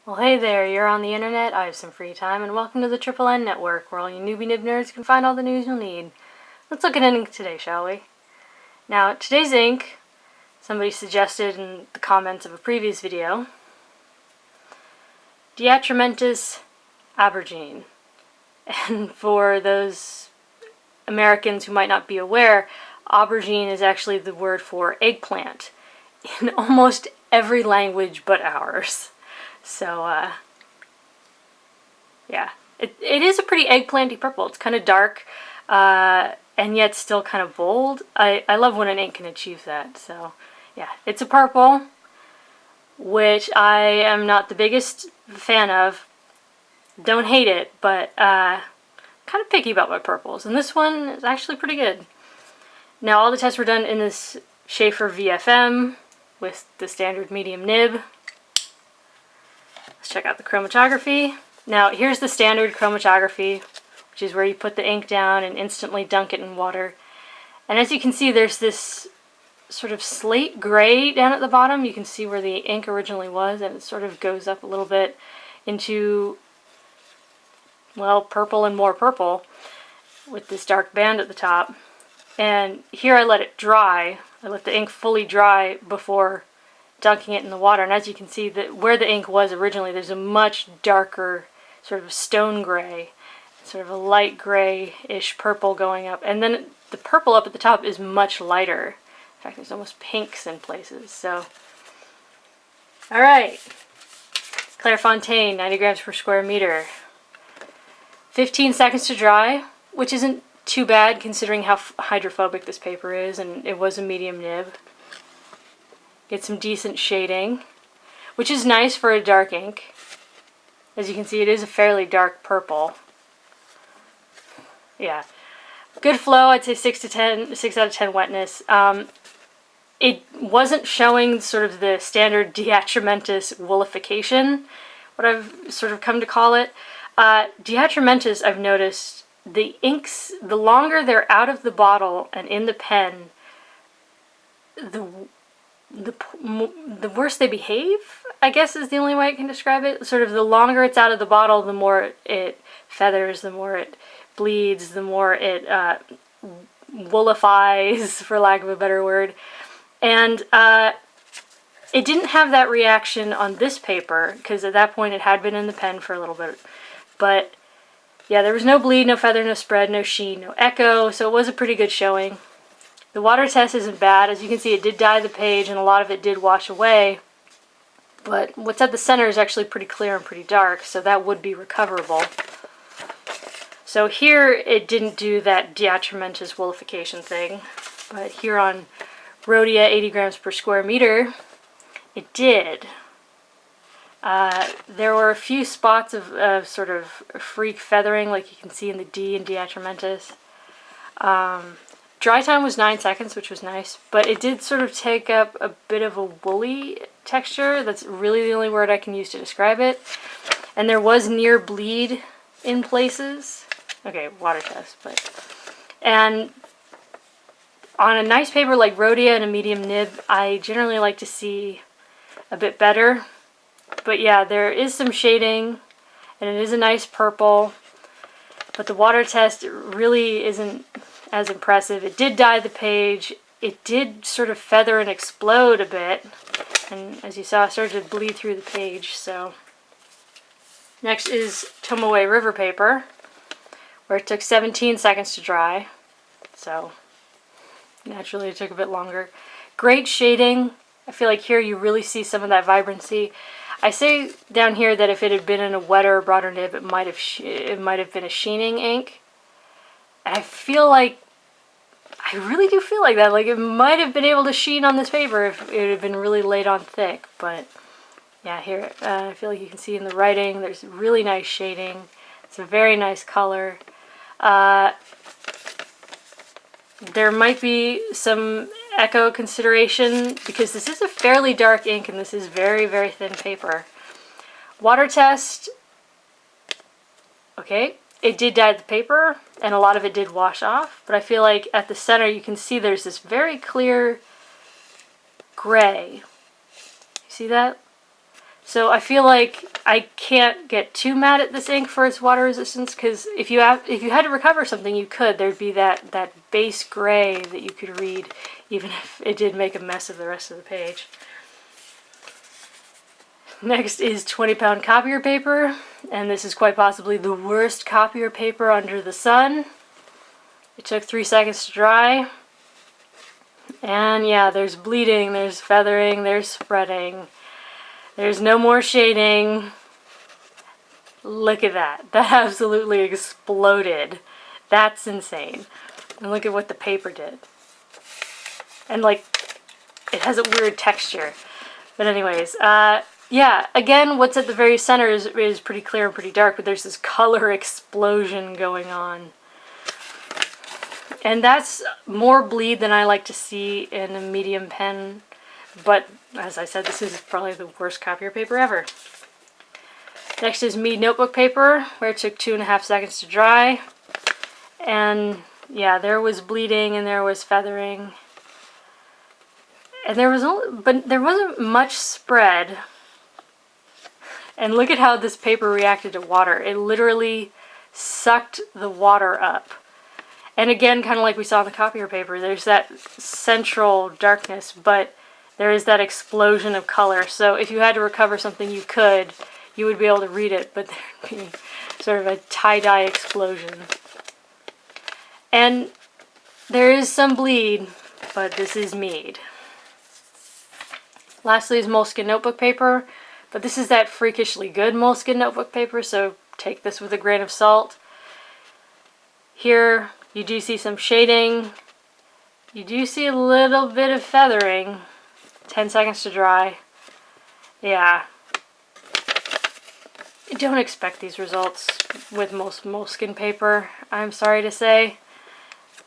Well, hey there, you're on the internet, I have some free time, and welcome to the Triple N Network, where all you newbie nib nerds can find all the news you'll need. Let's look at ink today, shall we? Now, today's ink, somebody suggested in the comments of a previous video, DeAtramentis Aubergine. And for those Americans who might not be aware, aubergine is actually the word for eggplant in almost every language but ours. So, yeah. It is a pretty eggplanty purple. It's kind of dark, and yet still kind of bold. I love when an ink can achieve that. So, yeah. It's a purple, which I am not the biggest fan of. Don't hate it, but kind of picky about my purples. And this one is actually pretty good. Now, all the tests were done in this Sheaffer VFM with the standard medium nib. Let's check out the chromatography. Now, here's the standard chromatography, which is where you put the ink down and instantly dunk it in water. And as you can see, there's this sort of slate gray down at the bottom. You can see where the ink originally was, and it sort of goes up a little bit into, well, purple and more purple with this dark band at the top. And here I let it dry. I let the ink fully dry before dunking it in the water, and as you can see, that where the ink was originally, there's a much darker sort of stone gray, sort of a light gray-ish purple going up, and then the purple up at the top is much lighter. In fact, there's almost pinks in places. So, all right, Clairefontaine, 90 grams per square meter, 15 seconds to dry, which isn't too bad considering how hydrophobic this paper is, and it was a medium nib. Get some decent shading, which is nice for a dark ink. As you can see, it is a fairly dark purple. Yeah. Good flow, I'd say 6 out of 10 wetness. It wasn't showing sort of the standard DeAtramentis woolification, what I've sort of come to call it. DeAtramentis, I've noticed, the inks, the longer they're out of the bottle and in the pen, the worse they behave, I guess is the only way I can describe it. Sort of the longer it's out of the bottle, the more it feathers, the more it bleeds, the more it woolifies, for lack of a better word. And it didn't have that reaction on this paper, because at that point it had been in the pen for a little bit. But yeah, there was no bleed, no feather, no spread, no sheen, no echo, so it was a pretty good showing. The water test isn't bad. As you can see, it did dye the page, and a lot of it did wash away. But what's at the center is actually pretty clear and pretty dark, so that would be recoverable. So here, it didn't do that DeAtramentis woolification thing. But here on Rhodia, 80 grams per square meter, it did. There were a few spots of sort of freak feathering, like you can see in the D in DeAtramentis. Dry time was 9 seconds, which was nice, but it did sort of take up a bit of a woolly texture. That's really the only word I can use to describe it. And there was near bleed in places. Okay, water test, but... And on a nice paper like Rhodia and a medium nib, I generally like to see a bit better. But yeah, there is some shading, and it is a nice purple, but the water test really isn't as impressive. It did dye the page. It did sort of feather and explode a bit, and as you saw, it started to bleed through the page. So next is Tomoe River Paper, where it took 17 seconds to dry. So naturally it took a bit longer. Great shading. I feel like here you really see some of that vibrancy. I say down here that if it had been in a wetter, broader nib, it might have been a sheening ink. I feel like, I really do feel like that. Like it might have been able to sheen on this paper if it had been really laid on thick. But yeah, here I feel like you can see in the writing, there's really nice shading. It's a very nice color. There might be some echo consideration because this is a fairly dark ink and this is very, very thin paper. Water test, okay. It did dye the paper, and a lot of it did wash off, but I feel like at the center you can see there's this very clear gray. You see that? So I feel like I can't get too mad at this ink for its water resistance, because if you had to recover something, you could. There'd be that base gray that you could read, even if it did make a mess of the rest of the page. Next is 20-pound copier paper, and this is quite possibly the worst copier paper under the sun. It took 3 seconds to dry. And yeah, there's bleeding, there's feathering, there's spreading. There's no more shading. Look at that. That absolutely exploded. That's insane. And look at what the paper did. And like, it has a weird texture. But anyways, yeah, again, what's at the very center is pretty clear and pretty dark, but there's this color explosion going on. And that's more bleed than I like to see in a medium pen. But, as I said, this is probably the worst copier paper ever. Next is Mead Notebook Paper, where it took 2.5 seconds to dry. And, yeah, there was bleeding and there was feathering. And there wasn't much spread. And look at how this paper reacted to water. It literally sucked the water up. And again, kind of like we saw in the copier paper, there's that central darkness, but there is that explosion of color. So if you had to recover something, you would be able to read it, but there'd be sort of a tie-dye explosion. And there is some bleed, but this is Mead. Lastly is Moleskine notebook paper, but this is that freakishly good Moleskine notebook paper, so take this with a grain of salt. Here, you do see some shading. You do see a little bit of feathering. 10 seconds to dry. Yeah. Don't expect these results with most Moleskine paper, I'm sorry to say.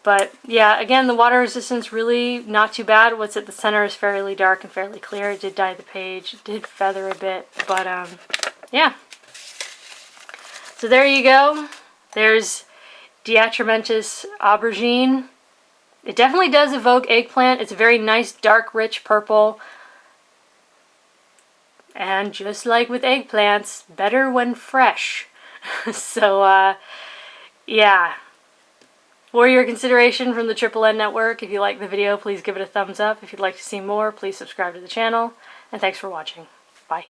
But yeah, again, the water resistance really not too bad. What's at the center is fairly dark and fairly clear. It did dye the page. It did feather a bit. But yeah. So there you go. There's DeAtramentis Aubergine. It definitely does evoke Eggplant. It's a very nice, dark, rich purple. And just like with eggplants, better when fresh. So, yeah. For your consideration from the Triple N Network, if you like the video, please give it a thumbs up. If you'd like to see more, please subscribe to the channel. And thanks for watching.